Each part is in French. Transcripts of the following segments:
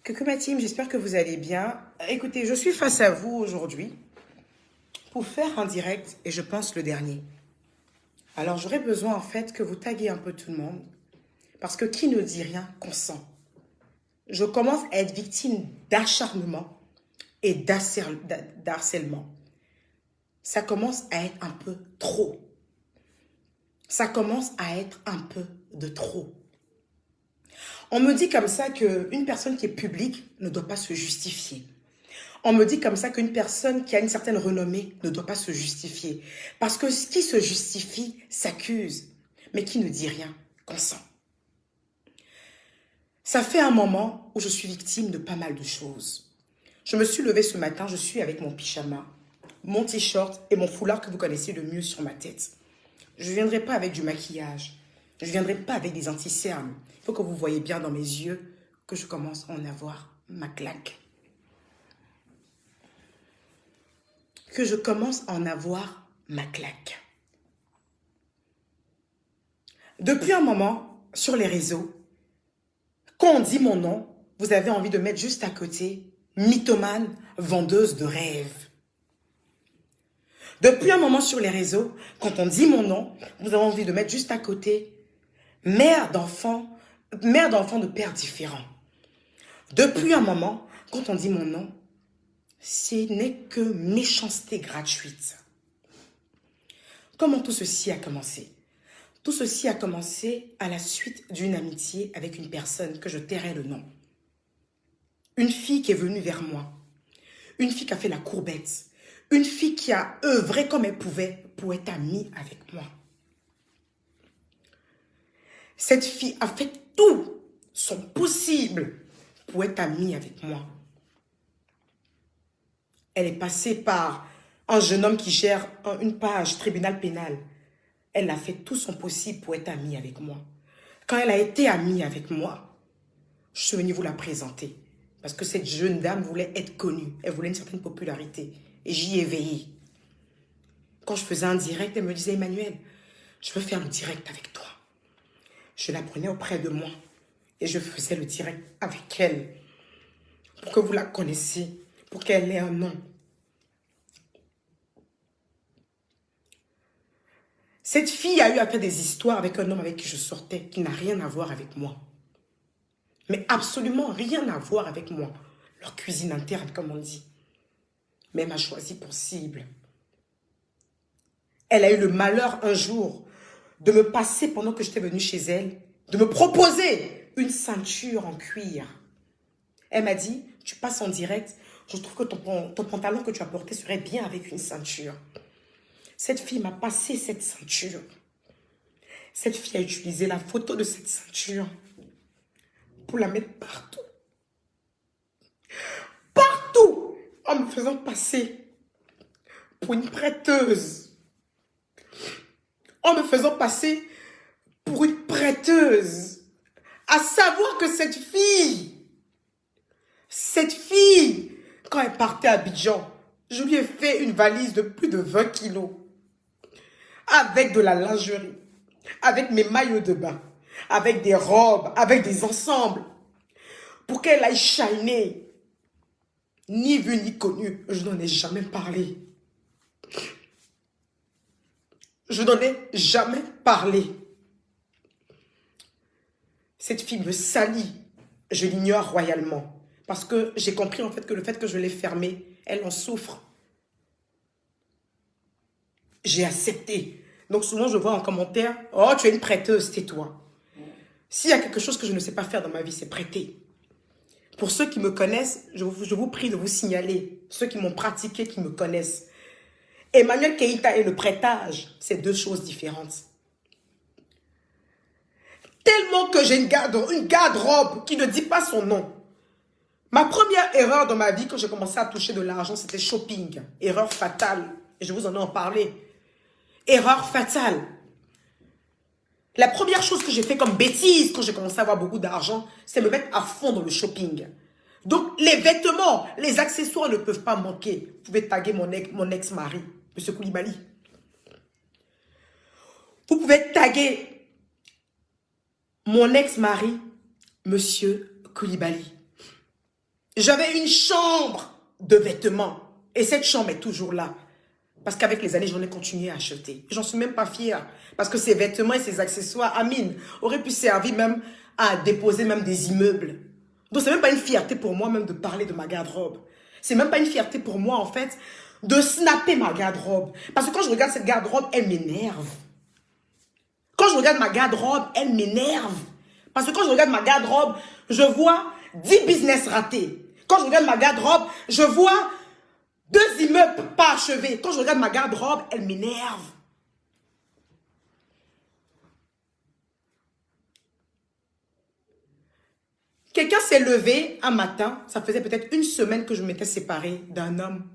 Coucou ma team, j'espère que vous allez bien. Écoutez, je suis face à vous aujourd'hui pour faire un direct et je pense le dernier. Alors j'aurais besoin en fait que vous taguiez un peu tout le monde parce que qui ne dit rien consent. Je commence à être victime d'acharnement et d'harcèlement. Ça commence à être un peu trop. Ça commence à être un peu de trop. On me dit comme ça qu'une personne qui est publique ne doit pas se justifier. On me dit comme ça qu'une personne qui a une certaine renommée ne doit pas se justifier. Parce que ce qui se justifie s'accuse, mais qui ne dit rien consent. Ça fait un moment où je suis victime de pas mal de choses. Je me suis levée ce matin, je suis avec mon pyjama, mon t-shirt et mon foulard que vous connaissez le mieux sur ma tête. Je ne viendrai pas avec du maquillage. Je ne viendrai pas avec des anti-cernes. Il faut que vous voyez bien dans mes yeux que je commence à en avoir ma claque. Que je commence à en avoir ma claque. Depuis un moment, sur les réseaux, quand on dit mon nom, vous avez envie de mettre juste à côté mythomane, vendeuse de rêves. Depuis un moment sur les réseaux, quand on dit mon nom, vous avez envie de mettre juste à côté mère d'enfants de pères différents. Depuis un moment, quand on dit mon nom, ce n'est que méchanceté gratuite. Comment tout ceci a commencé? Tout ceci a commencé à la suite d'une amitié avec une personne que je tairai le nom. Une fille qui est venue vers moi. Une fille qui a fait la courbette. Une fille qui a œuvré comme elle pouvait pour être amie avec moi. Cette fille a fait tout son possible pour être amie avec moi. Elle est passée par un jeune homme qui gère une page tribunal pénal. Elle a fait tout son possible pour être amie avec moi. Quand elle a été amie avec moi, je suis venue vous la présenter. Parce que cette jeune dame voulait être connue. Elle voulait une certaine popularité. Et j'y ai veillé. Quand je faisais un direct, elle me disait, Emmanuel, je veux faire le direct avec toi. Je la prenais auprès de moi. Et je faisais le direct avec elle. Pour que vous la connaissiez. Pour qu'elle ait un nom. Cette fille a eu à faire des histoires avec un homme avec qui je sortais, qui n'a rien à voir avec moi. Mais absolument rien à voir avec moi. Leur cuisine interne, comme on dit. Mais elle m'a choisi pour cible. Elle a eu le malheur un jour de me passer pendant que j'étais venue chez elle, de me proposer une ceinture en cuir. Elle m'a dit, tu passes en direct, je trouve que ton pantalon que tu as porté serait bien avec une ceinture. Cette fille m'a passé cette ceinture. Cette fille a utilisé la photo de cette ceinture pour la mettre partout. Partout, en me faisant passer pour une prêteuse. En me faisant passer pour une prêteuse. À savoir que cette fille, quand elle partait à Abidjan, je lui ai fait une valise de plus de 20 kilos. Avec de la lingerie, avec mes maillots de bain, avec des robes, avec des ensembles. Pour qu'elle aille shiner. Ni vu ni connu, je n'en ai jamais parlé. Je n'en ai jamais parlé. Cette fille me salit. Je l'ignore royalement. Parce que j'ai compris en fait que le fait que je l'ai fermée, elle en souffre. J'ai accepté. Donc souvent je vois en commentaire, oh tu es une prêteuse, tais-toi. S'il y a quelque chose que je ne sais pas faire dans ma vie, c'est prêter. Pour ceux qui me connaissent, je vous prie de vous signaler. Ceux qui m'ont pratiqué, qui me connaissent. Emmanuel Keïta et le prêtage, c'est deux choses différentes. Tellement que j'ai une garde-robe qui ne dit pas son nom. Ma première erreur dans ma vie, quand j'ai commencé à toucher de l'argent, c'était shopping. Erreur fatale. Et je vous en ai parlé. Erreur fatale. La première chose que j'ai fait comme bêtise quand j'ai commencé à avoir beaucoup d'argent, c'est me mettre à fond dans le shopping. Donc, les vêtements, les accessoires ne peuvent pas manquer. Vous pouvez taguer mon ex-mari, M. Koulibaly. Vous pouvez taguer mon ex-mari, M. Koulibaly. J'avais une chambre de vêtements. Et cette chambre est toujours là. Parce qu'avec les années, j'en ai continué à acheter. J'en suis même pas fière. Parce que ces vêtements et ces accessoires, Amine, auraient pu servir même à déposer même des immeubles. Donc, c'est même pas une fierté pour moi même de parler de ma garde-robe. C'est même pas une fierté pour moi, en fait, de snapper ma garde-robe. Parce que quand je regarde cette garde-robe, elle m'énerve. Quand je regarde ma garde-robe, elle m'énerve. Parce que quand je regarde ma garde-robe, je vois 10 business ratés. Quand je regarde ma garde-robe, je vois 2 immeubles pas achevés. Quand je regarde ma garde-robe, elle m'énerve. Quelqu'un s'est levé un matin, ça faisait peut-être une semaine que je m'étais séparée d'un homme.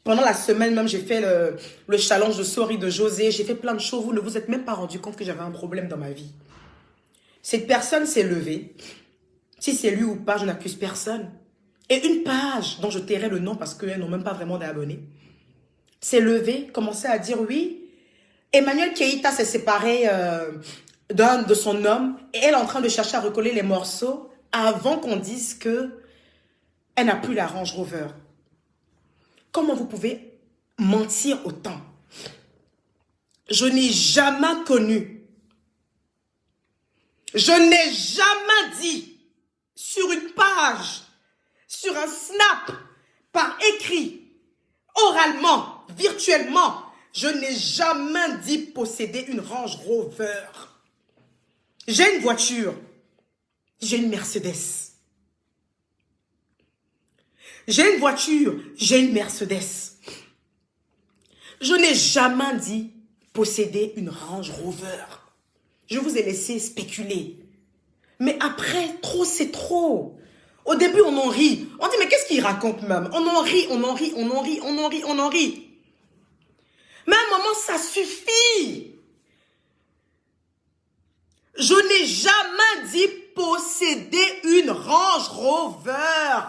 Pendant la semaine même, j'ai fait le challenge de Sorry de José, j'ai fait plein de choses, vous ne vous êtes même pas rendu compte que j'avais un problème dans ma vie. Cette personne s'est levée, si c'est lui ou pas, je n'accuse personne. Et une page dont je tairai le nom parce qu'elles n'ont même pas vraiment d'abonnés, s'est levée, commençait à dire oui, Emmanuel Keïta s'est séparé de son homme et elle est en train de chercher à recoller les morceaux avant qu'on dise que elle n'a plus la Range Rover. Comment vous pouvez mentir autant? Je n'ai jamais connu, je n'ai jamais dit sur une page, sur un snap, par écrit, oralement, virtuellement, je n'ai jamais dit posséder une Range Rover. J'ai une voiture, j'ai une Mercedes. J'ai une voiture, j'ai une Mercedes. Je n'ai jamais dit posséder une Range Rover. Je vous ai laissé spéculer. Mais après, trop c'est trop. Au début, on en rit. On dit, mais qu'est-ce qu'il raconte même? On en rit, on en rit, on en rit, on en rit, on en rit. Mais à un moment, ça suffit. Je n'ai jamais dit posséder une Range Rover.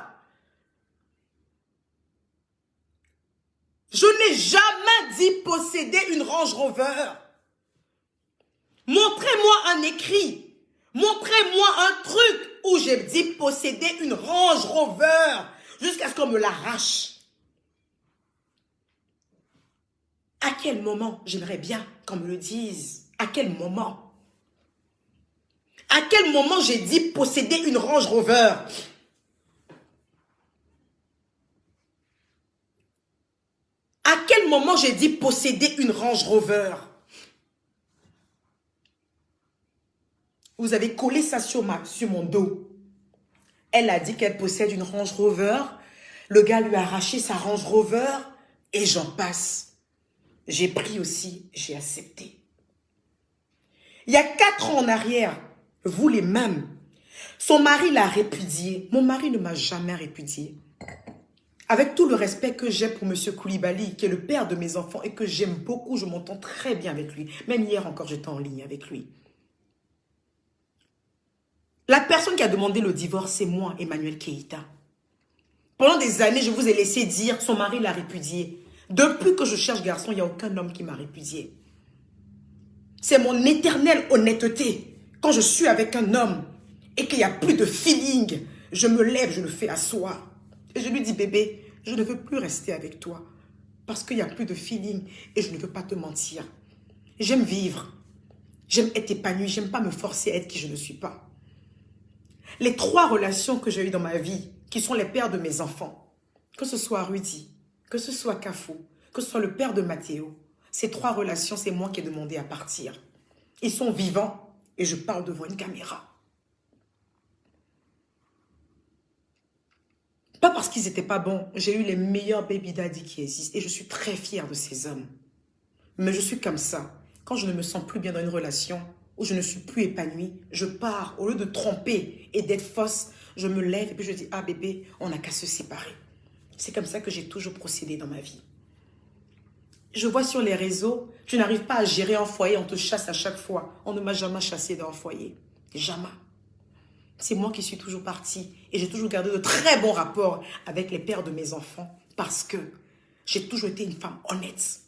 Je n'ai jamais dit posséder une Range Rover. Montrez-moi un écrit. Montrez-moi un truc où j'ai dit posséder une Range Rover jusqu'à ce qu'on me l'arrache. À quel moment? J'aimerais bien qu'on me le dise. À quel moment? À quel moment j'ai dit posséder une Range Rover? À quel moment j'ai dit posséder une Range Rover? Vous avez collé ça sur mon dos. Elle a dit qu'elle possède une Range Rover. Le gars lui a arraché sa Range Rover et j'en passe. J'ai pris aussi, j'ai accepté. Il y a 4 ans en arrière, vous les mêmes, son mari l'a répudié. Mon mari ne m'a jamais répudié. Avec tout le respect que j'ai pour M. Koulibaly, qui est le père de mes enfants et que j'aime beaucoup, je m'entends très bien avec lui. Même hier encore, j'étais en ligne avec lui. La personne qui a demandé le divorce, c'est moi, Emmanuel Keïta. Pendant des années, je vous ai laissé dire son mari l'a répudié. Depuis que je cherche garçon, il n'y a aucun homme qui m'a répudié. C'est mon éternelle honnêteté. Quand je suis avec un homme et qu'il n'y a plus de feeling, je me lève, je le fais asseoir. Et je lui dis, bébé, je ne veux plus rester avec toi. Parce qu'il n'y a plus de feeling et je ne veux pas te mentir. J'aime vivre. J'aime être épanouie. J'aime pas me forcer à être qui je ne suis pas. Les 3 relations que j'ai eues dans ma vie, qui sont les pères de mes enfants, que ce soit Rudy, que ce soit Kafou, que ce soit le père de Mathéo, ces 3 relations, c'est moi qui ai demandé à partir. Ils sont vivants et je parle devant une caméra. Pas parce qu'ils n'étaient pas bons. J'ai eu les meilleurs baby daddy qui existent et je suis très fière de ces hommes. Mais je suis comme ça. Quand je ne me sens plus bien dans une relation, où je ne suis plus épanouie, je pars. Au lieu de tromper et d'être fausse, je me lève et puis je dis, ah bébé, on n'a qu'à se séparer. C'est comme ça que j'ai toujours procédé dans ma vie. Je vois sur les réseaux, tu n'arrives pas à gérer un foyer, on te chasse à chaque fois. On ne m'a jamais chassé dans un foyer. Jamais. C'est moi qui suis toujours partie et j'ai toujours gardé de très bons rapports avec les pères de mes enfants parce que j'ai toujours été une femme honnête.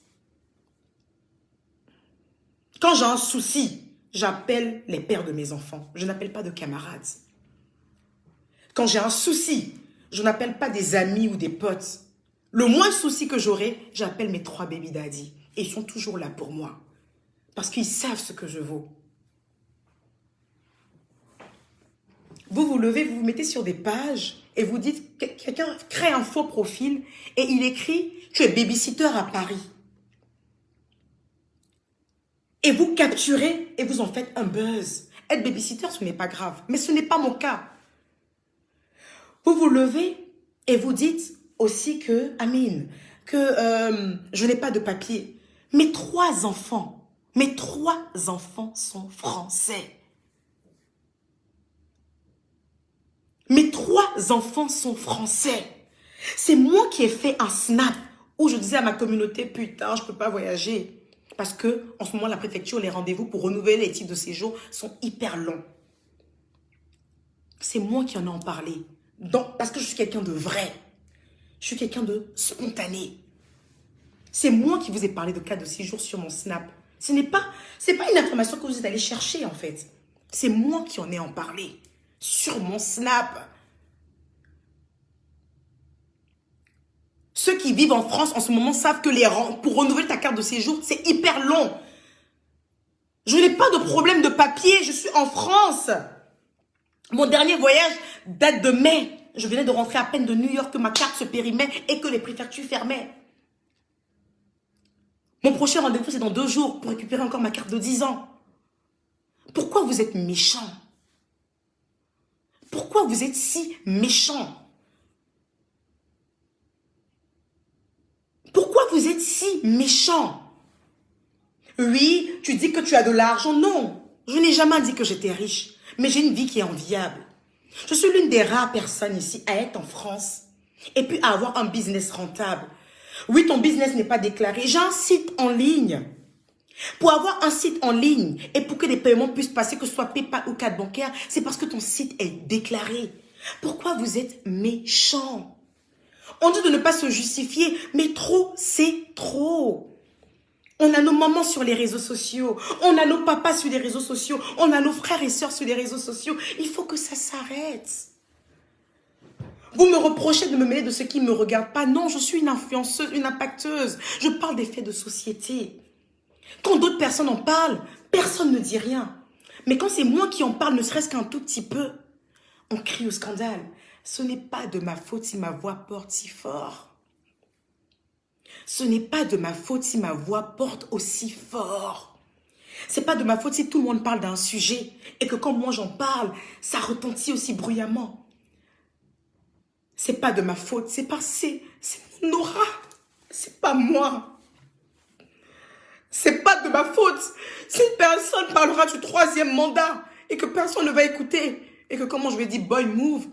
Quand j'ai un souci, j'appelle les pères de mes enfants. Je n'appelle pas de camarades. Quand j'ai un souci, je n'appelle pas des amis ou des potes. Le moins de soucis que j'aurai, j'appelle mes 3 baby daddy. Et ils sont toujours là pour moi. Parce qu'ils savent ce que je vaux. Vous vous levez, vous vous mettez sur des pages et vous dites, quelqu'un crée un faux profil et il écrit, tu es babysitter à Paris. Et vous capturez et vous en faites un buzz. Être babysitter, ce n'est pas grave. Mais ce n'est pas mon cas. Vous vous levez et vous dites aussi que, Amine, que je n'ai pas de papier. Mes 3 enfants sont français. Mes 3 enfants sont français. C'est moi qui ai fait un snap où je disais à ma communauté, putain, je ne peux pas voyager. Parce que en ce moment, la préfecture, les rendez-vous pour renouveler les titres de séjour sont hyper longs. C'est moi qui en ai parlé. Parce que je suis quelqu'un de vrai. Je suis quelqu'un de spontané. C'est moi qui vous ai parlé de cas de séjour sur mon snap. C'est pas une information que vous êtes allé chercher en fait. C'est moi qui en ai parlé. Sur mon snap. Ceux qui vivent en France en ce moment savent que pour renouveler ta carte de séjour, c'est hyper long. Je n'ai pas de problème de papier, je suis en France. Mon dernier voyage date de mai. Je venais de rentrer à peine de New York, que ma carte se périmait et que les préfectures fermaient. Mon prochain rendez-vous, c'est dans 2 jours pour récupérer encore ma carte de 10 ans. Pourquoi vous êtes méchants? Pourquoi vous êtes si méchants? Pourquoi vous êtes si méchants? Oui, tu dis que tu as de l'argent. Non, je n'ai jamais dit que j'étais riche. Mais j'ai une vie qui est enviable. Je suis l'une des rares personnes ici à être en France et puis à avoir un business rentable. Oui, ton business n'est pas déclaré. J'ai un site en ligne. Pour avoir un site en ligne et pour que les paiements puissent passer, que ce soit PayPal ou carte bancaire, c'est parce que ton site est déclaré. Pourquoi vous êtes méchants? On dit de ne pas se justifier, mais trop, c'est trop. On a nos mamans sur les réseaux sociaux, on a nos papas sur les réseaux sociaux, on a nos frères et sœurs sur les réseaux sociaux. Il faut que ça s'arrête. Vous me reprochez de me mêler de ce qui ne me regarde pas. Non, je suis une influenceuse, une impacteuse. Je parle des faits de société. Quand d'autres personnes en parlent, personne ne dit rien. Mais quand c'est moi qui en parle, ne serait-ce qu'un tout petit peu, on crie au scandale. Ce n'est pas de ma faute si ma voix porte si fort. Ce n'est pas de ma faute si ma voix porte aussi fort. C'est pas de ma faute si tout le monde parle d'un sujet et que quand moi j'en parle, ça retentit aussi bruyamment. C'est pas de ma faute, c'est mon aura. C'est pas moi. C'est pas de ma faute. Si une personne parlera du 3e mandat et que personne ne va écouter et que comment je vais dire boy move,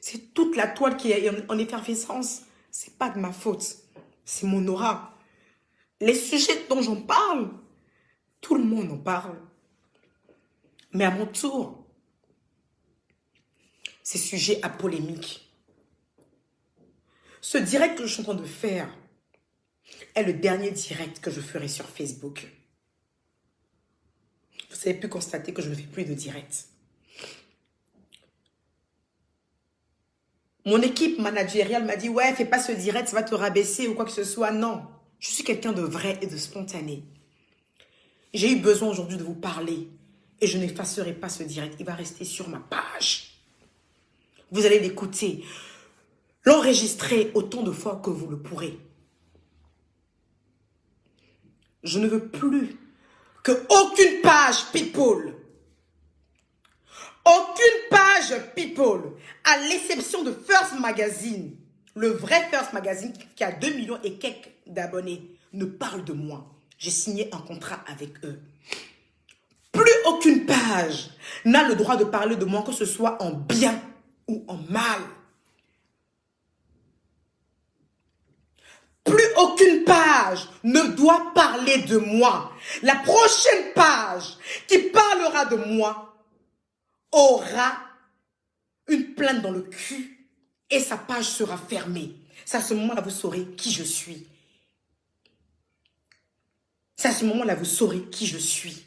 c'est toute la toile qui est en effervescence. C'est pas de ma faute. C'est mon aura. Les sujets dont j'en parle, tout le monde en parle. Mais à mon tour, ces sujets à polémique. Ce direct que je suis en train de faire est le dernier direct que je ferai sur Facebook. Vous avez pu constater que je ne fais plus de direct. Mon équipe managériale m'a dit, ouais, fais pas ce direct, ça va te rabaisser ou quoi que ce soit. Non, je suis quelqu'un de vrai et de spontané. J'ai eu besoin aujourd'hui de vous parler et je n'effacerai pas ce direct. Il va rester sur ma page. Vous allez l'écouter, l'enregistrer autant de fois que vous le pourrez. Je ne veux plus qu'aucune page people, à l'exception de First Magazine, le vrai First Magazine qui a 2 millions et quelques d'abonnés, ne parle de moi. J'ai signé un contrat avec eux. Plus aucune page n'a le droit de parler de moi, que ce soit en bien ou en mal. Plus aucune page ne doit parler de moi. La prochaine page qui parlera de moi aura une plainte dans le cul et sa page sera fermée. C'est à ce moment-là vous saurez qui je suis. C'est à ce moment-là vous saurez qui je suis.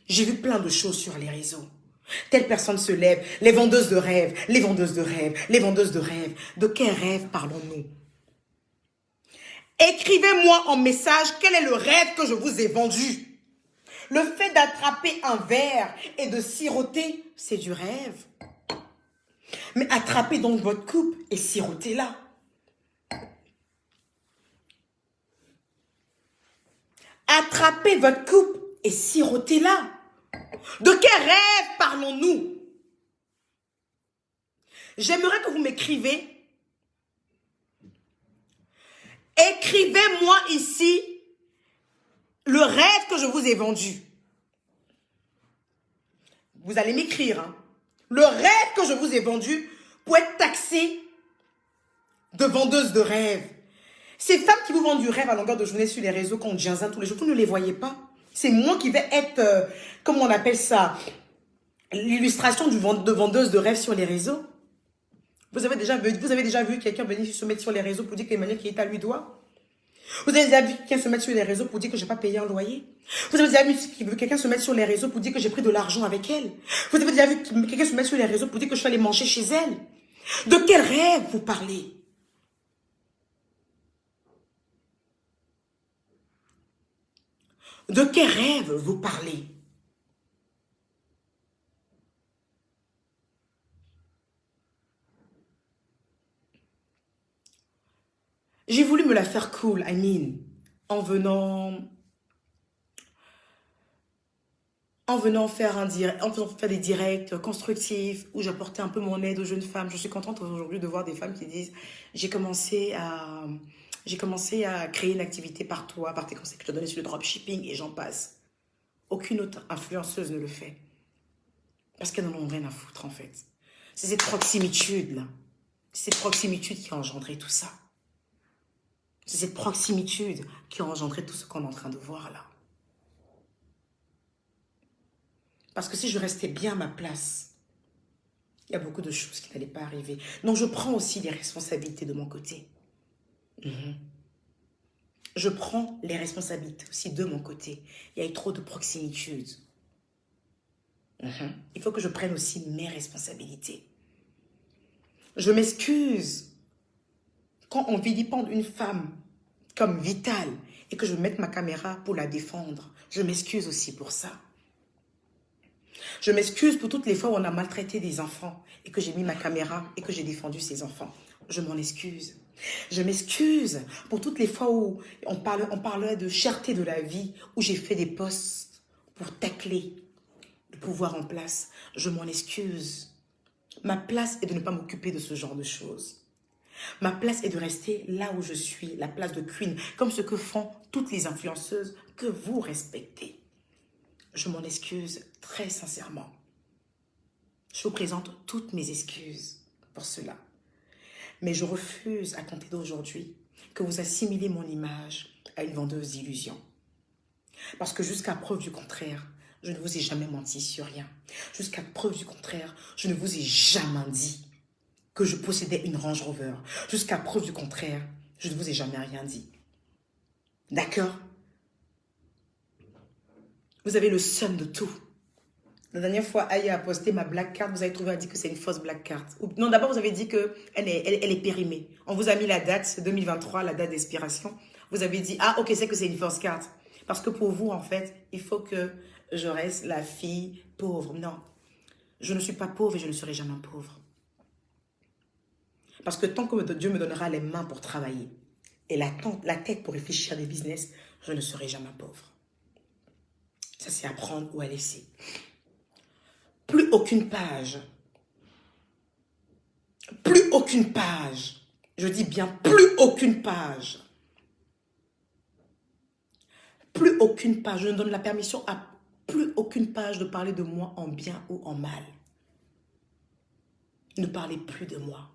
J'ai vu plein de choses sur les réseaux. Telle personne se lève, les vendeuses de rêves, les vendeuses de rêves, les vendeuses de rêves. De quel rêve parlons-nous? Écrivez-moi en message quel est le rêve que je vous ai vendu. Le fait d'attraper un verre et de siroter, c'est du rêve. Mais attrapez donc votre coupe et sirotez-la. Attrapez votre coupe et sirotez-la. De quel rêve parlons-nous? J'aimerais que vous m'écrivez. Écrivez-moi ici le rêve que je vous ai vendu. Vous allez m'écrire. Hein. Le rêve que je vous ai vendu pour être taxé de vendeuse de rêves. Ces femmes qui vous vendent du rêve à longueur de journée sur les réseaux qu'on ginzin tous les jours, vous ne les voyez pas. C'est moi qui vais être, comment on appelle ça, l'illustration de vendeuse de rêve sur les réseaux. Vous avez déjà vu quelqu'un venir se mettre sur les réseaux pour dire que Emmanuel qui est à lui doit? Vous avez déjà vu quelqu'un se mettre sur les réseaux pour dire que je n'ai pas payé un loyer? Vous avez déjà vu quelqu'un se mettre sur les réseaux pour dire que j'ai pris de l'argent avec elle? Vous avez déjà vu quelqu'un se mettre sur les réseaux pour dire que je suis allée manger chez elle? De quel rêve vous parlez? De quel rêve vous parlez? J'ai voulu me la faire cool, en venant faire des directs constructifs où j'apportais un peu mon aide aux jeunes femmes. Je suis contente aujourd'hui de voir des femmes qui disent j'ai commencé à créer une activité par toi, par tes conseils que je te donnais sur le dropshipping et j'en passe. Aucune autre influenceuse ne le fait. Parce qu'elles n'en ont rien à foutre en fait. C'est cette proximitude-là. C'est cette proximitude qui a engendré tout ça. C'est cette proximitude qui a engendré tout ce qu'on est en train de voir là. Parce que si je restais bien à ma place, il y a beaucoup de choses qui n'allaient pas arriver. Donc je prends aussi les responsabilités de mon côté. Je prends les responsabilités aussi de mon côté. Il y a eu trop de proximitude. Il faut que je prenne aussi mes responsabilités. Je m'excuse quand on vilipende une femme comme vitale et que je mette ma caméra pour la défendre. Je m'excuse aussi pour ça. Je m'excuse pour toutes les fois où on a maltraité des enfants et que j'ai mis ma caméra et que j'ai défendu ces enfants. Je m'en excuse. Je m'excuse pour toutes les fois où on parlait de cherté de la vie, où j'ai fait des posts pour tacler le pouvoir en place. Je m'en excuse. Ma place est de ne pas m'occuper de ce genre de choses. Ma place est de rester là où je suis, la place de queen, comme ce que font toutes les influenceuses que vous respectez. Je m'en excuse très sincèrement. Je vous présente toutes mes excuses pour cela. Mais je refuse à compter d'aujourd'hui que vous assimilez mon image à une vendeuse d'illusions. Parce que jusqu'à preuve du contraire, je ne vous ai jamais menti sur rien. Jusqu'à preuve du contraire, je ne vous ai jamais dit que je possédais une Range Rover. Jusqu'à preuve du contraire, je ne vous ai jamais rien dit. D'accord? Vous avez le seum de tout. La dernière fois, Aya a posté ma black card. Vous avez trouvé à dire que c'est une fausse black card. Non, d'abord, vous avez dit qu'elle est périmée. On vous a mis la date 2023, la date d'expiration. Vous avez dit, ah, ok, c'est que c'est une fausse carte. Parce que pour vous, en fait, il faut que je reste la fille pauvre. Non, je ne suis pas pauvre et je ne serai jamais pauvre. Parce que tant que Dieu me donnera les mains pour travailler et la tête pour réfléchir à des business, je ne serai jamais pauvre. Ça, c'est à prendre ou à laisser. Plus aucune page. Plus aucune page. Je dis bien plus aucune page. Plus aucune page. Je ne donne la permission à plus aucune page de parler de moi en bien ou en mal. Ne parlez plus de moi.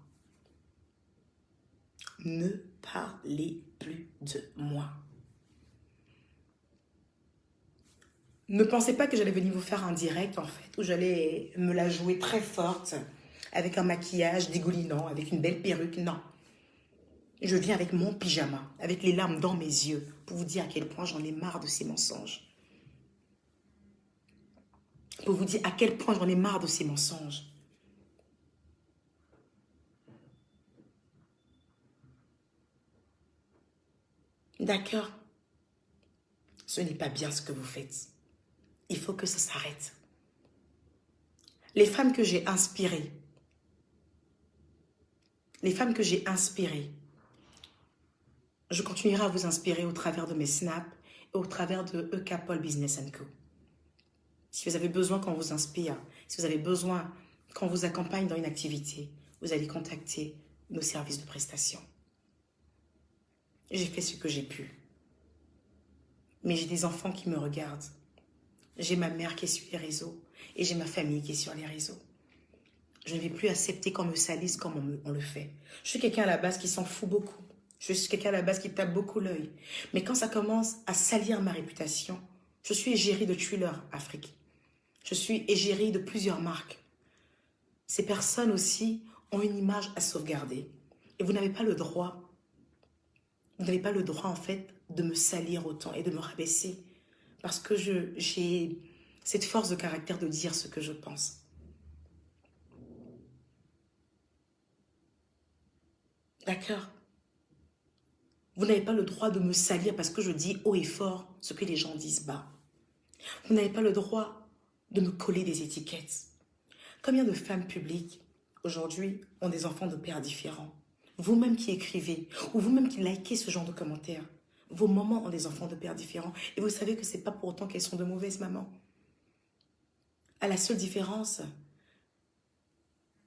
Ne parlez plus de moi. Ne pensez pas que j'allais venir vous faire un direct, en fait, où j'allais me la jouer très forte, avec un maquillage dégoulinant, avec une belle perruque. Non. Je viens avec mon pyjama, avec les larmes dans mes yeux, pour vous dire à quel point j'en ai marre de ces mensonges. pour vous dire à quel point j'en ai marre de ces mensonges. D'accord? Ce n'est pas bien ce que vous faites. Il faut que ça s'arrête. Les femmes que j'ai inspirées, je continuerai à vous inspirer au travers de mes snaps et au travers de EK Paul Business & Co. Si vous avez besoin qu'on vous inspire, si vous avez besoin qu'on vous accompagne dans une activité, vous allez contacter nos services de prestation. J'ai fait ce que j'ai pu. Mais j'ai des enfants qui me regardent. J'ai ma mère qui est sur les réseaux et j'ai ma famille qui est sur les réseaux. Je ne vais plus accepter qu'on me salisse comme on le fait. Je suis quelqu'un à la base qui s'en fout beaucoup. Je suis quelqu'un à la base qui tape beaucoup l'œil. Mais quand ça commence à salir ma réputation, je suis égérie de Thriller Afrique. Je suis égérie de plusieurs marques. Ces personnes aussi ont une image à sauvegarder. Et vous n'avez pas le droit, en fait de me salir autant et de me rabaisser. Parce que j'ai cette force de caractère de dire ce que je pense. D'accord? Vous n'avez pas le droit de me salir parce que je dis haut et fort ce que les gens disent bas. Vous n'avez pas le droit de me coller des étiquettes. Combien de femmes publiques aujourd'hui ont des enfants de pères différents? Vous-même qui écrivez ou vous-même qui likez ce genre de commentaires, vos mamans ont des enfants de pères différents et vous savez que ce n'est pas pour autant qu'elles sont de mauvaises mamans. À la seule différence,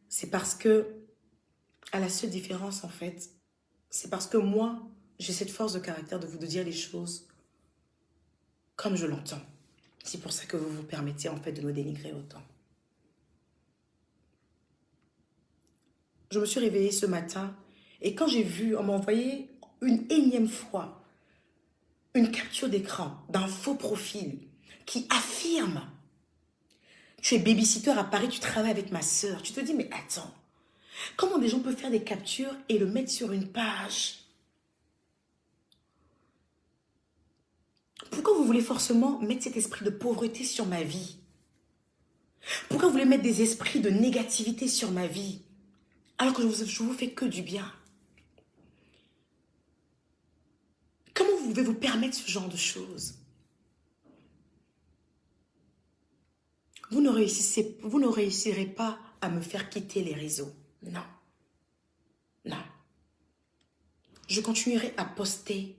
c'est parce que, en fait, c'est parce que moi, j'ai cette force de caractère de vous dire les choses comme je l'entends. C'est pour ça que vous vous permettez en fait de me dénigrer autant. Je me suis réveillée ce matin et quand j'ai vu, on m'a envoyé une énième fois une capture d'écran d'un faux profil qui affirme « Tu es babysitter à Paris, tu travailles avec ma sœur. » Tu te dis « Mais attends, comment des gens peuvent faire des captures et le mettre sur une page ?» Pourquoi vous voulez forcément mettre cet esprit de pauvreté sur ma vie? Pourquoi vous voulez mettre des esprits de négativité sur ma vie? Alors que je vous fais que du bien. Comment vous pouvez vous permettre ce genre de choses? Vous ne réussirez pas à me faire quitter les réseaux. Non. Non. Je continuerai à poster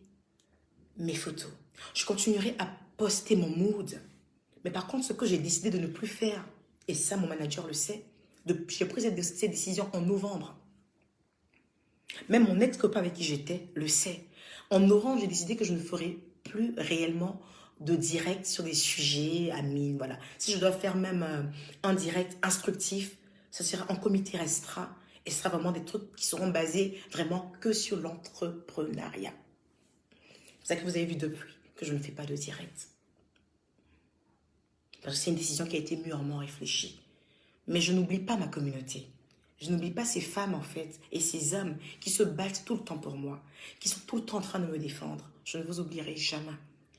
mes photos. Je continuerai à poster mon mood. Mais par contre, ce que j'ai décidé de ne plus faire, et ça, mon manager le sait, j'ai pris cette décision en novembre. Même mon ex-copain avec qui j'étais le sait. En novembre, j'ai décidé que je ne ferai plus réellement de direct sur des sujets à mine. Voilà. Si je dois faire même un direct instructif, ça sera en comité restreint. Et ce sera vraiment des trucs qui seront basés vraiment que sur l'entrepreneuriat. C'est ça que vous avez vu depuis que je ne fais pas de direct. Parce que c'est une décision qui a été mûrement réfléchie. Mais je n'oublie pas ma communauté. Je n'oublie pas ces femmes, en fait, et ces hommes qui se battent tout le temps pour moi, qui sont tout le temps en train de me défendre. Je ne vous oublierai jamais.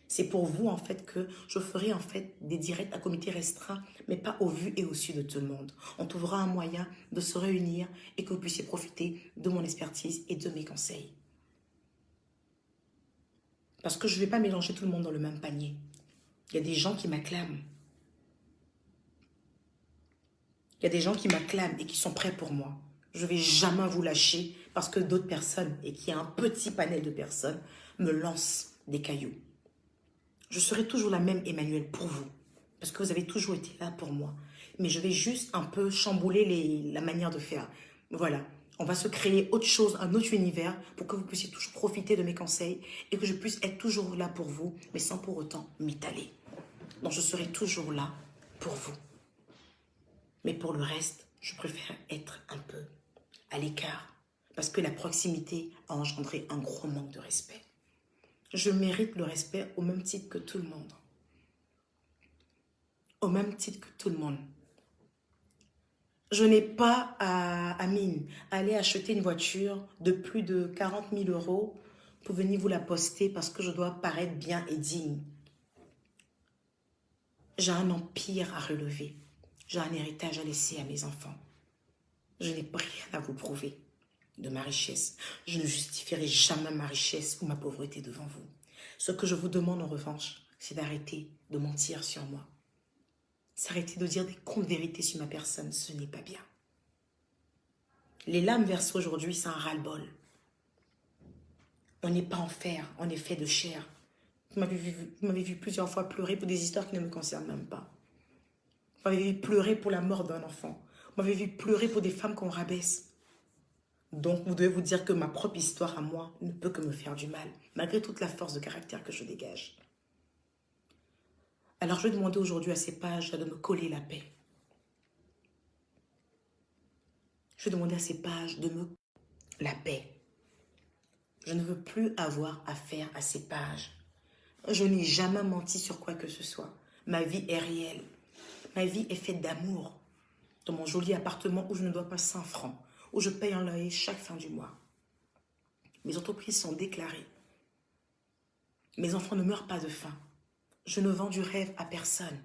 C'est pour vous, en fait, que je ferai, en fait, des directs à comité restreint, mais pas au vu et au su de tout le monde. On trouvera un moyen de se réunir et que vous puissiez profiter de mon expertise et de mes conseils. Parce que je ne vais pas mélanger tout le monde dans le même panier. Il y a des gens qui m'acclament. Il y a des gens qui m'acclament et qui sont prêts pour moi. Je ne vais jamais vous lâcher parce que d'autres personnes, et qu'il y a un petit panel de personnes, me lancent des cailloux. Je serai toujours la même, Emmanuel, pour vous. Parce que vous avez toujours été là pour moi. Mais je vais juste un peu chambouler la manière de faire. Voilà. On va se créer autre chose, un autre univers pour que vous puissiez toujours profiter de mes conseils et que je puisse être toujours là pour vous, mais sans pour autant m'étaler. Donc, je serai toujours là pour vous. Mais pour le reste, je préfère être un peu à l'écart parce que la proximité a engendré un gros manque de respect. Je mérite le respect au même titre que tout le monde. Au même titre que tout le monde. Je n'ai pas à aller acheter une voiture de plus de 40 000 € pour venir vous la poster parce que je dois paraître bien et digne. J'ai un empire à relever. J'ai un héritage à laisser à mes enfants. Je n'ai rien à vous prouver de ma richesse. Je ne justifierai jamais ma richesse ou ma pauvreté devant vous. Ce que je vous demande en revanche, c'est d'arrêter de mentir sur moi. S'arrêter de dire des contes vérités sur ma personne, ce n'est pas bien. Les lames versées aujourd'hui, c'est un ras-le-bol. On n'est pas en fer, on est fait de chair. Vous m'avez vu plusieurs fois pleurer pour des histoires qui ne me concernent même pas. Vous m'avez vu pleurer pour la mort d'un enfant. Vous m'avez vu pleurer pour des femmes qu'on rabaisse. Donc, vous devez vous dire que ma propre histoire à moi ne peut que me faire du mal, malgré toute la force de caractère que je dégage. Alors, je vais demander aujourd'hui à ces pages de me coller la paix. Je vais demander à ces pages de me la paix. Je ne veux plus avoir affaire à ces pages. Je n'ai jamais menti sur quoi que ce soit. Ma vie est réelle. Ma vie est faite d'amour. Dans mon joli appartement où je ne dois pas 5 francs, où je paye un loyer chaque fin du mois. Mes entreprises sont déclarées. Mes enfants ne meurent pas de faim. Je ne vends du rêve à personne.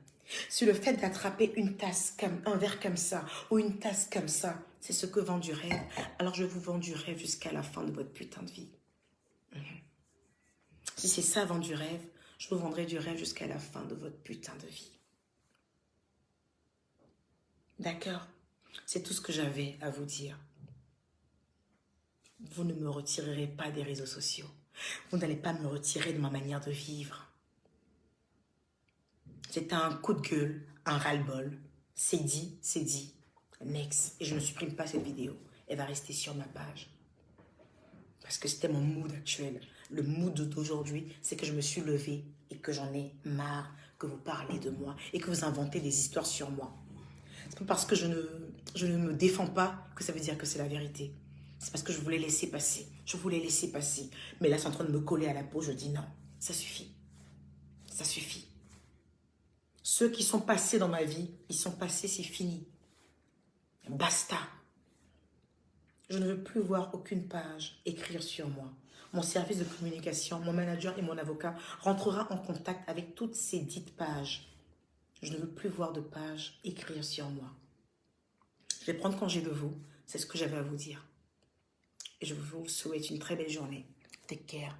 Si le fait d'attraper une tasse, un verre comme ça, ou une tasse comme ça, c'est ce que vend du rêve, alors je vous vends du rêve jusqu'à la fin de votre putain de vie. Si c'est ça, vendre du rêve, je vous vendrai du rêve jusqu'à la fin de votre putain de vie. D'accord? C'est tout ce que j'avais à vous dire. Vous ne me retirerez pas des réseaux sociaux. Vous n'allez pas me retirer de ma manière de vivre. C'est un coup de gueule, un ras-le-bol. C'est dit, c'est dit. Next. Et je ne supprime pas cette vidéo. Elle va rester sur ma page. Parce que c'était mon mood actuel. Le mood d'aujourd'hui, c'est que je me suis levée et que j'en ai marre que vous parlez de moi et que vous inventez des histoires sur moi. C'est pas parce que je ne me défends pas que ça veut dire que c'est la vérité. C'est parce que je voulais laisser passer. Je voulais laisser passer. Mais là, c'est en train de me coller à la peau. Je dis non, ça suffit. Ça suffit. Ceux qui sont passés dans ma vie, ils sont passés, c'est fini. Basta. Je ne veux plus voir aucune page écrire sur moi. Mon service de communication, mon manager et mon avocat rentrera en contact avec toutes ces dites pages. Je ne veux plus voir de pages écrire sur moi. Je vais prendre congé de vous. C'est ce que j'avais à vous dire. Et je vous souhaite une très belle journée. Take care.